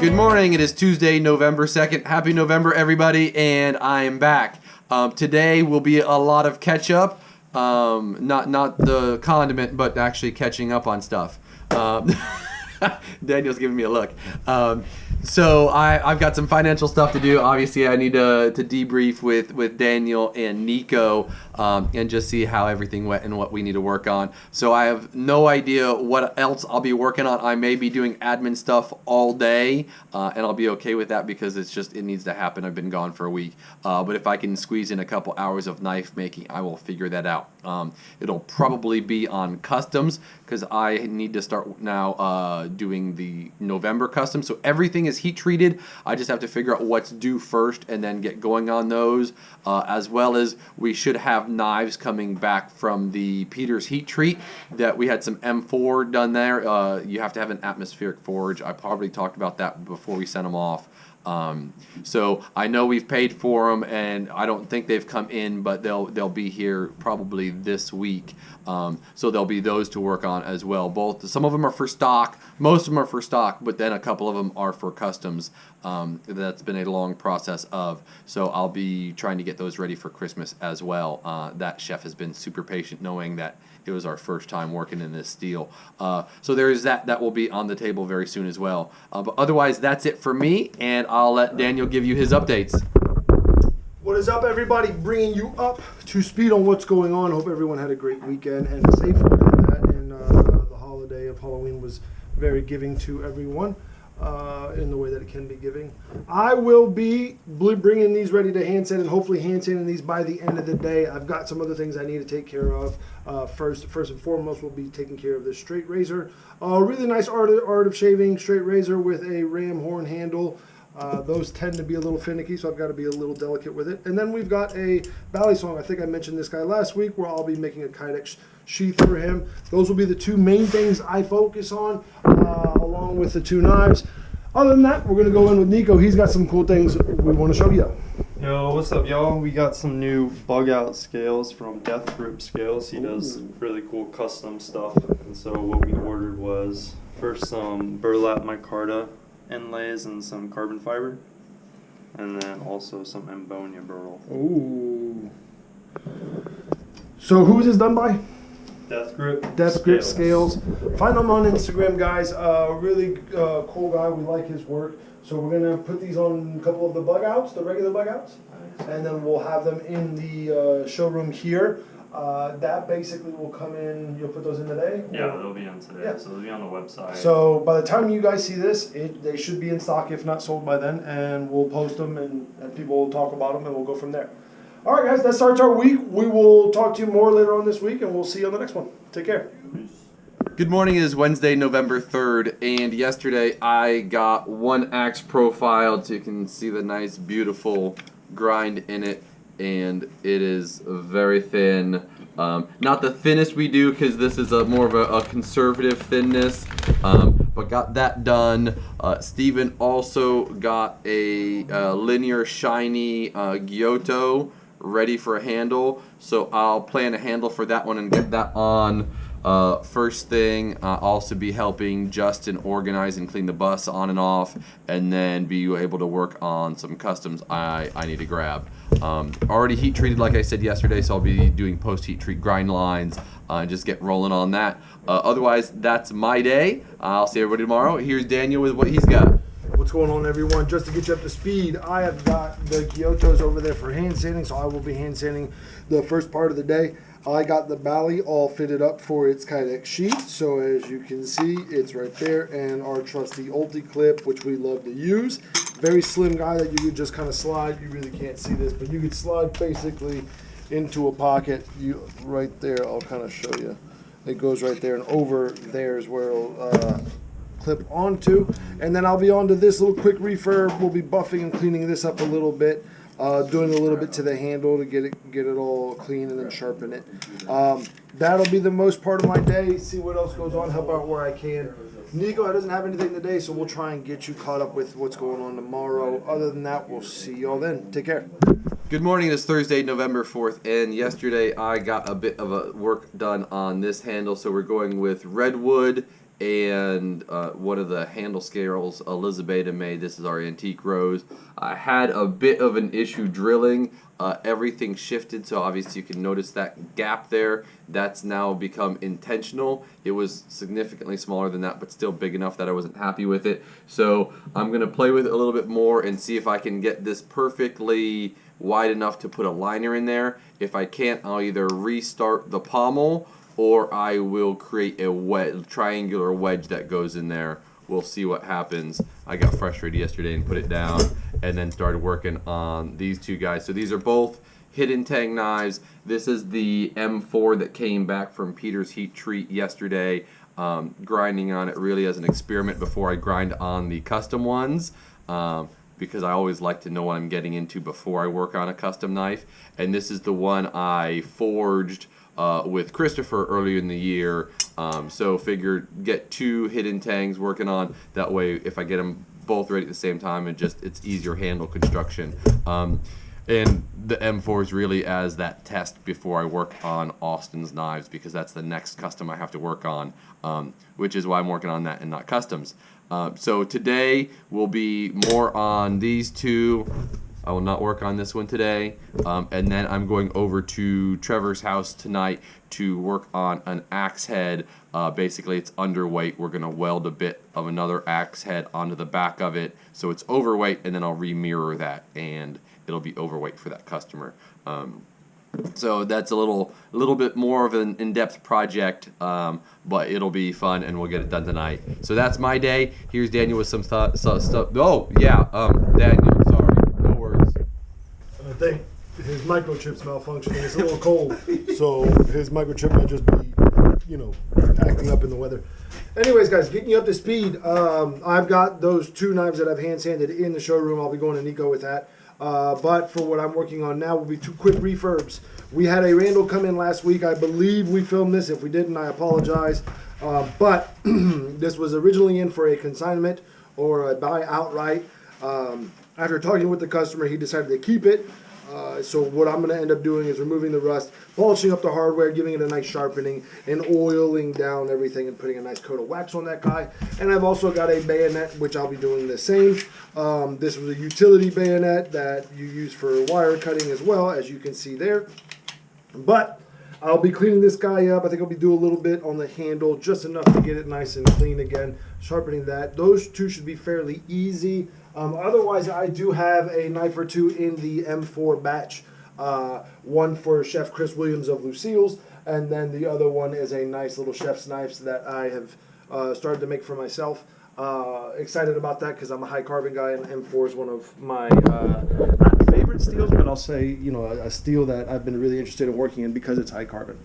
Good morning. It is Tuesday, November 2nd. Happy November, everybody, and I am back. Today will be a lot of catch up. Not the condiment, but actually catching up on stuff. Daniel's giving me a look. So I've got some financial stuff to do. Obviously, I need to debrief with Daniel and Nico and just see how everything went and what we need to work on. So I have no idea what else I'll be working on. I may be doing admin stuff all day, and I'll be okay with that because it needs to happen. I've been gone for a week. But if I can squeeze in a couple hours of knife making, I will figure that out. It'll probably be on customs because I need to start now doing the November customs. So everything is heat treated. I just have to figure out what's due first and then get going on those, as well as we should have knives coming back from the Peters heat treat that we had some M4 done there. You have to have an atmospheric forge. I probably talked about that before we sent them off. So I know we've paid for them, and I don't think they've come in, but they'll be here probably this week. So there'll be those to work on as well. Some of them are for stock, most of them are for stock, but then a couple of them are for customs. That's been a long process so I'll be trying to get those ready for Christmas as well. That chef has been super patient, knowing that it was our first time working in this steel. So there is that will be on the table very soon as well. But otherwise, that's it for me, and I'll let Daniel give you his updates. What is up, everybody? Bringing you up to speed on what's going on. Hope everyone had a great weekend and a safe one at that. And the holiday of Halloween was very giving to everyone in the way that it can be giving. I will be bringing these ready to hand sand and hopefully hand sanding these by the end of the day. I've got some other things I need to take care of. First and foremost, we'll be taking care of this straight razor. Really nice art of shaving straight razor with a ram horn handle. Those tend to be a little finicky, so I've got to be a little delicate with it. And then we've got a Valley Song. I think I mentioned this guy last week, where I'll be making a Kydex sheath for him. Those will be the two main things I focus on, along with the two knives. Other than that, we're going to go in with Nico. He's got some cool things we want to show you. Yo, what's up, y'all? We got some new bug-out scales from Deathgrip Scales. He does really cool custom stuff. And so what we ordered was first some burlap micarta inlays and some carbon fiber, and then also some ammonia burl. Ooh. So who is this done by? Deathgrip Scales. Find him on Instagram, guys. Really cool guy. We like his work. So we're gonna put these on a couple of the bug outs, the regular bug outs, and then we'll have them in the showroom here. That basically will come in. You'll put those in today? Yeah, they'll be in today. Yeah. So they'll be on the website. So by the time you guys see this, they should be in stock, if not sold by then, and we'll post them and people will talk about them, and we'll go from there. All right, guys, that starts our week. We will talk to you more later on this week, and we'll see you on the next one. Take care. Good morning. It is Wednesday, November 3rd, and yesterday I got one axe profiled, so you can see the nice, beautiful grind in it, and it is very thin. Not the thinnest we do, because this is more of a conservative thinness, but got that done. Steven also got a linear shiny Giotto ready for a handle, so I'll plan a handle for that one and get that on first thing. I'll also be helping Justin organize and clean the bus on and off, and then be able to work on some customs I need to grab. Already heat treated, like I said yesterday, so I'll be doing post heat treat grind lines and just get rolling on that. Otherwise, that's my day. I'll see everybody tomorrow. Here's Daniel with what he's got. What's going on, everyone? Just to get you up to speed, I have got the Giottos over there for hand sanding, so I will be hand sanding the first part of the day. I got the Bally all fitted up for its Kydex sheet, so as you can see, it's right there, and our trusty Ulti clip, which we love to use. Very slim guy that you could just kind of slide. You really can't see this, but you could slide basically into a pocket. Right there, I'll kind of show you. It goes right there, and over there is where it'll clip onto. And then I'll be on to this little quick refurb. We'll be buffing and cleaning this up a little bit. Doing a little bit to the handle to get it all clean and then sharpen it. That'll be the most part of my day. See what else goes on, help out where I can. Nico doesn't have anything today, so we'll try and get you caught up with what's going on tomorrow. Other than that, we'll see y'all then. Take care. Good morning. It's Thursday, November 4th, and yesterday I got a bit of a work done on this handle, so we're going with redwood and one of the handle scales Elizabeth made. This is our antique rose. I had a bit of an issue drilling. Everything shifted, so obviously you can notice that gap there. That's now become intentional. It was significantly smaller than that, but still big enough that I wasn't happy with it. So I'm going to play with it a little bit more and see if I can get this perfectly wide enough to put a liner in there. If I can't, I'll either restart the pommel or I will create a triangular wedge that goes in there. We'll see what happens. I got frustrated yesterday and put it down and then started working on these two guys. So these are both hidden tang knives. This is the M4 that came back from Peter's heat treat yesterday. Grinding on it really as an experiment before I grind on the custom ones. Because I always like to know what I'm getting into before I work on a custom knife. And this is the one I forged with Christopher earlier in the year. So figured get two hidden tangs working on. That way if I get them both ready at the same time, and it's easier handle construction. And the M4 is really as that test before I work on Austin's knives, because that's the next custom I have to work on, which is why I'm working on that and not customs. So today will be more on these two. I will not work on this one today. And then I'm going over to Trevor's house tonight to work on an axe head. Basically, it's underweight. We're going to weld a bit of another axe head onto the back of it. So it's overweight, and then I'll remirror that, and it'll be overweight for that customer. So that's a little bit more of an in-depth project, but it'll be fun, and we'll get it done tonight. So that's my day. Here's Daniel with some stuff. Oh, yeah, Daniel, sorry. No words. I think his microchip's malfunctioning. It's a little cold, so his microchip might just be, acting up in the weather. Anyways, guys, getting you up to speed. I've got those two knives that I've hand sanded in the showroom. I'll be going to Nico with that. But for what I'm working on now will be two quick refurbs. We had a Randall come in last week. I believe we filmed this. If we didn't, I apologize. But this was originally in for a consignment or a buy outright. After talking with the customer, he decided to keep it. So what I'm going to end up doing is removing the rust, polishing up the hardware, giving it a nice sharpening, and oiling down everything and putting a nice coat of wax on that guy. And I've also got a bayonet, which I'll be doing the same. This was a utility bayonet that you use for wire cutting as well, as you can see there. But I'll be cleaning this guy up. I think I'll be doing a little bit on the handle, just enough to get it nice and clean again, sharpening that. Those two should be fairly easy. Otherwise, I do have a knife or two in the M4 batch. One for Chef Chris Williams of Lucille's, and then the other one is a nice little chef's knife that I have started to make for myself. Excited about that because I'm a high carbon guy, and M4 is one of my not favorite steels, but I'll say a steel that I've been really interested in working in because it's high carbon.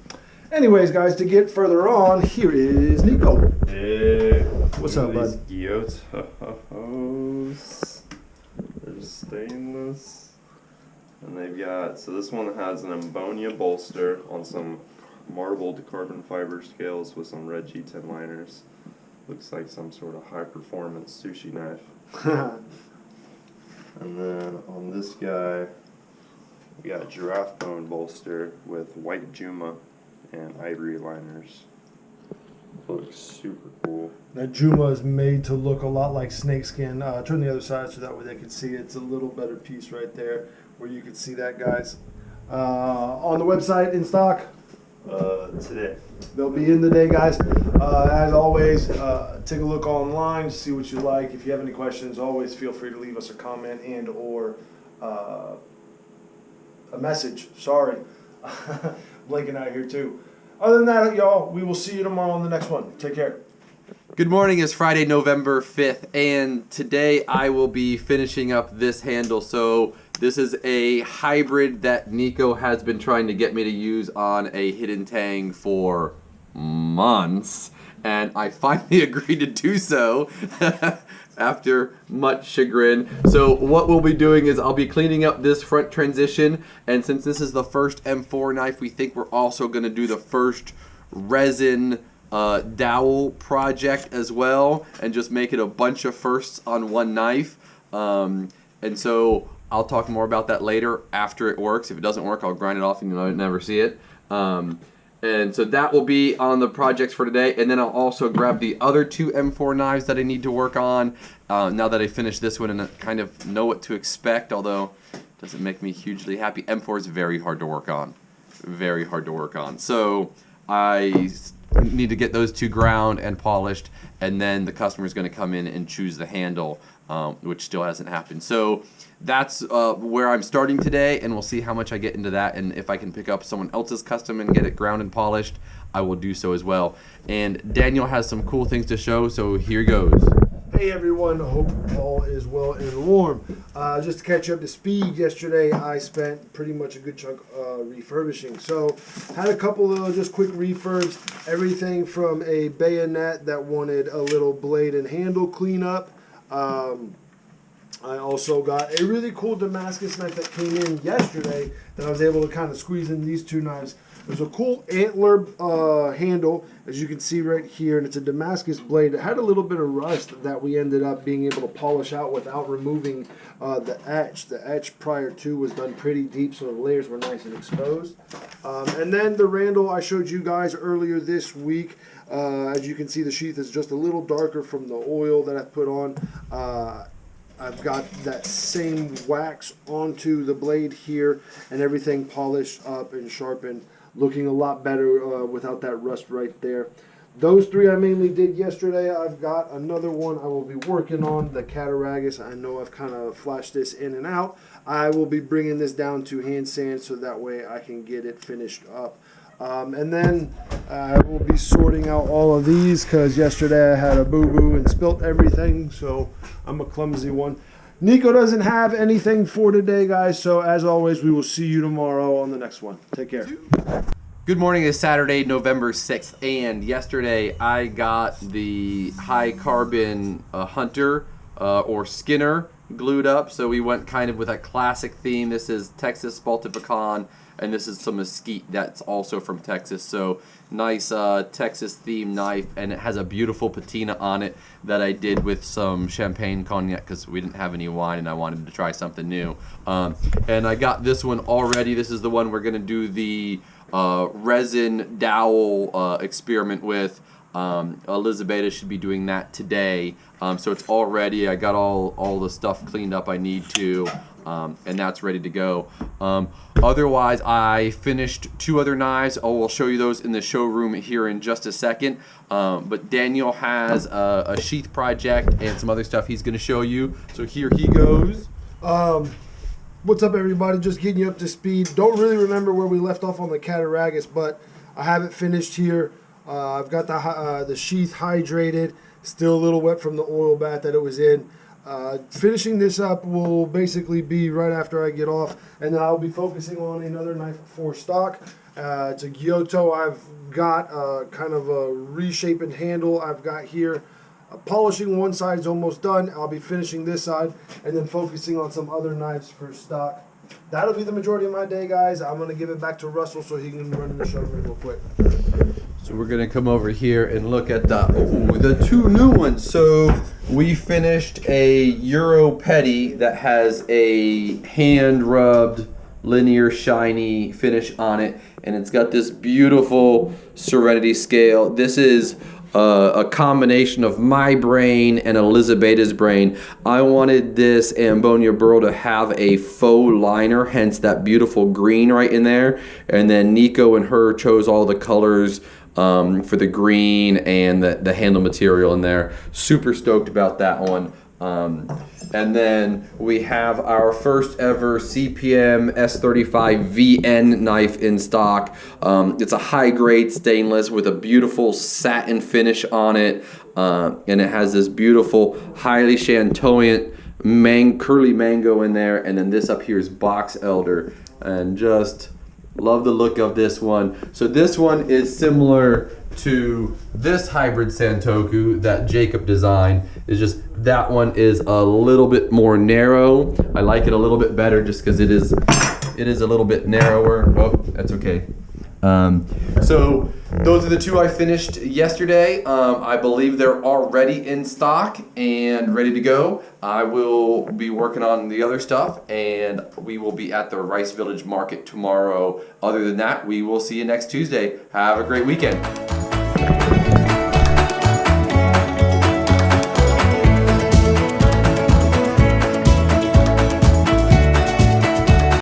Anyways, guys, to get further on, here is Nico. Hey, what's up, bud? These They're stainless, and they've got, so this one has an ammonia bolster on some marbled carbon fiber scales with some red G10 liners. Looks like some sort of high performance sushi knife. And then on this guy, we got a giraffe bone bolster with white Juma and ivory liners. Looks super cool. That Juma is made to look a lot like snakeskin. Turn the other side so that way they can see it. It's a little better piece right there where you can see that, guys. On the website, in stock? Today. They'll be in the day, guys. As always, take a look online, see what you like. If you have any questions, always feel free to leave us a comment and or a message. Sorry. Blinking out here too. Other than that, y'all, we will see you tomorrow on the next one. Take care. Good morning. It's Friday, November 5th, and today I will be finishing up this handle. So this is a hybrid that Nico has been trying to get me to use on a hidden tang for months, and I finally agreed to do so after much chagrin. So what we'll be doing is I'll be cleaning up this front transition, and since this is the first M4 knife, we think we're also going to do the first resin dowel project as well, and just make it a bunch of firsts on one knife. And so I'll talk more about that later after it works. If it doesn't work, I'll grind it off and you'll never see it. And so that will be on the projects for today. And then I'll also grab the other 2 M4 knives that I need to work on now that I finished this one and I kind of know what to expect, although it doesn't make me hugely happy. M4 is very hard to work on. Very hard to work on. So I need to get those 2 ground and polished, and then the customer is going to come in and choose the handle, which still hasn't happened. So that's where I'm starting today, and we'll see how much I get into that, and if I can pick up someone else's custom and get it ground and polished, I will do so as well. And Daniel has some cool things to show, so here goes. Hey everyone, hope all is well and warm. Just to catch you up to speed, yesterday I spent pretty much a good chunk refurbishing. So had a couple of just quick refurbs, everything from a bayonet that wanted a little blade and handle cleanup. I also got a really cool Damascus knife that came in yesterday that I was able to kind of squeeze in these 2 knives. There's a cool antler handle, as you can see right here, and it's a Damascus blade. It had a little bit of rust that we ended up being able to polish out without removing the etch. The etch prior to was done pretty deep, so the layers were nice and exposed. And then the Randall I showed you guys earlier this week. As you can see, the sheath is just a little darker from the oil that I put on. I've got that same wax onto the blade here and everything polished up and sharpened, looking a lot better without that rust right there. Those 3 I mainly did yesterday. I've got another one I will be working on, the Cataragus. I know I've kind of flashed this in and out. I will be bringing this down to hand sand so that way I can get it finished up. And then I will be sorting out all of these because yesterday I had a boo-boo and spilt everything, so I'm a clumsy one. Nico doesn't have anything for today, guys, so as always, we will see you tomorrow on the next one. Take care. Good morning. It's Saturday, November 6th, and yesterday I got the high carbon Hunter or Skinner glued up, so we went kind of with a classic theme. This is Texas Spalted Pecan, and this is some mesquite that's also from Texas. So nice Texas themed knife, and it has a beautiful patina on it that I did with some champagne cognac because we didn't have any wine and I wanted to try something new. And I got this one already. This is the one we're gonna do the resin dowel experiment with. Elizabeth should be doing that today. So it's all ready. I got all the stuff cleaned up I need to. And that's ready to go. Otherwise, I finished 2 other knives. I will show you those in the showroom here in just a second. But Daniel has a sheath project and some other stuff he's going to show you. So here he goes. What's up, everybody? Just getting you up to speed. Don't really remember where we left off on the Cataragus, but I have it finished here. I've got the sheath hydrated, still a little wet from the oil bath that it was in. Finishing this up will basically be right after I get off, and then I'll be focusing on another knife for stock. It's a Giotto. I've got kind of a reshaping handle I've got here. Polishing one side is almost done. I'll be finishing this side and then focusing on some other knives for stock. That'll be the majority of my day, guys. I'm going to give it back to Russell so he can run in the showroom real quick. So we're going to come over here and look at the 2 new ones. So we finished a Euro Petty that has a hand-rubbed, linear, shiny finish on it. And it's got this beautiful Serenity scale. This is a combination of my brain and Elizabeth's brain. I wanted this Ambonia burl to have a faux liner, hence that beautiful green right in there. And then Nico and her chose all the colors for the green and the handle material in there. Super stoked about that one. And then we have our first ever CPM S35 VN knife in stock. It's a high grade stainless with a beautiful satin finish on it. And it has this beautiful, highly chantoyant curly mango in there. And then this up here is box elder. And just love the look of this one. So this one is similar to this hybrid Santoku that Jacob designed. Is just that one is a little bit more narrow. I like it a little bit better just because it is a little bit narrower. Oh, that's okay. So Those are the two I finished yesterday. I believe they're already in stock and ready to go. I will be working on the other stuff, and we will be at the Rice Village Market tomorrow. Other than that, we will see you next Tuesday. Have a great weekend.